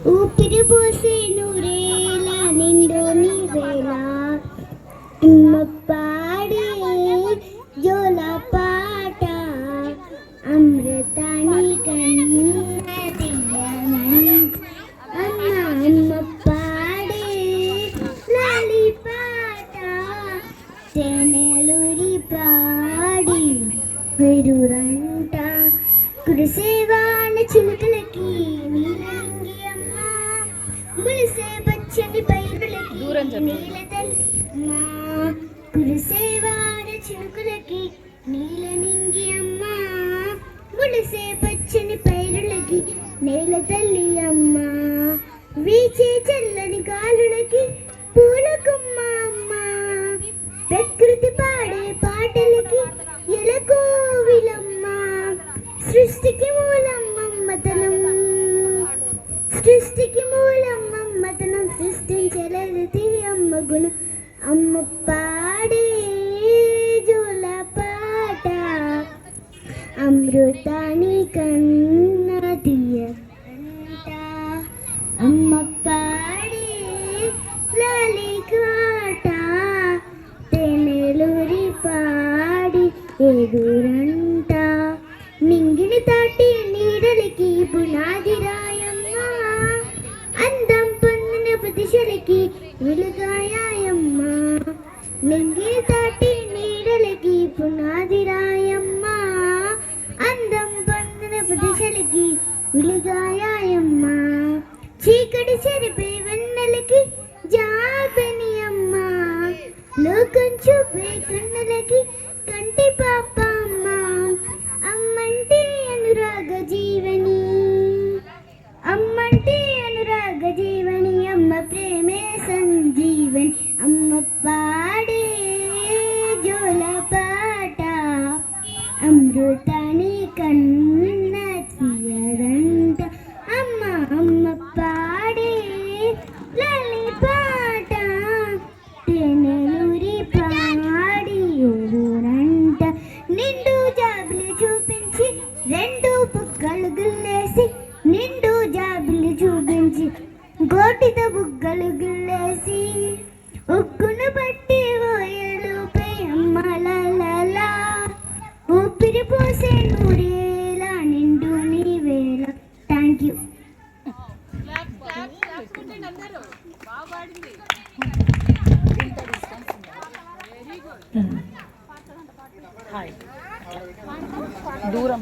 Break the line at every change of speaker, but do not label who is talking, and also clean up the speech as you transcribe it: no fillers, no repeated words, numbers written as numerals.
ఊపిరి పోసే నూరేలా నిండు నీవేళ అమ్మ పాడే జోల పాట అమృతాని కన్నది అమ్మ అమ్మ పాడే లాలి పాట తేనెలూరి పాడి వెరురంట కురిసేవాన చిలుకలకి నీలంగి అమ్మ ములిసే పచ్చని పైరులకి నీలతల్లి అమ్మ కురిసేవాన చిలుకలకి నీలనింగి అమ్మ ములిసే పచ్చని పైరులకి నేల తల్లి అమ్మ వీచే చల్లని గాలులకి పూలకుమ్మ అమ్మ ప్రకృతి పాడే పాటలకి ఎలకోవిలమ్మ సృష్టికి మూలం మమ్మతనం సృష్టికి మూలం మమ్మతనం సృష్టించలేదు అమ్మ గుణం అమ్మ పాడే జోల పాట అమృతాని కన్నా తీయకంట అమ్మ పాడే లాలి కాట తేనెలూరి పాడి ఎదురంట నింగిని తాటి నీడలకి పునాది రాయమ్మ అందం పొందిన ప్రతిశలకి వెలుగాయమ్మ నింగిని తాటి నీడలకి పునాది రాయమ్మ అందం పొందిన ప్రతిశలకి వెలుగాయమ్మ చీకటి చెరిపే వెన్నెలకి జాబని అమ్మ లోకం చూపే కన్నులకి కంటి పాప అమ్మ అమ్మంటే అనురాగ జీవని అమ్మంటే అనురాగ జీవని అమ్మ ప్రేమే సంజీవని అమ్మ పాడే జోల పాట అమృతాని కన్న తీయదంట అమ్మ అమ్మ పాడే లాలి పాట తేనెలూరి పాడి ఊరంట నిండు జాబులు చూపించి రెండు బుగ్గలు గిల్లేసి నిండు జాబులు చూపించి గోటితో బుగ్గలు గిల్లేసి ఉక్కును బట్టి ఓయలుపై అమ్మ లాలా ఊపిరి పోసే నూరేలా నిండు నీవేళ. Thank you.
దూరం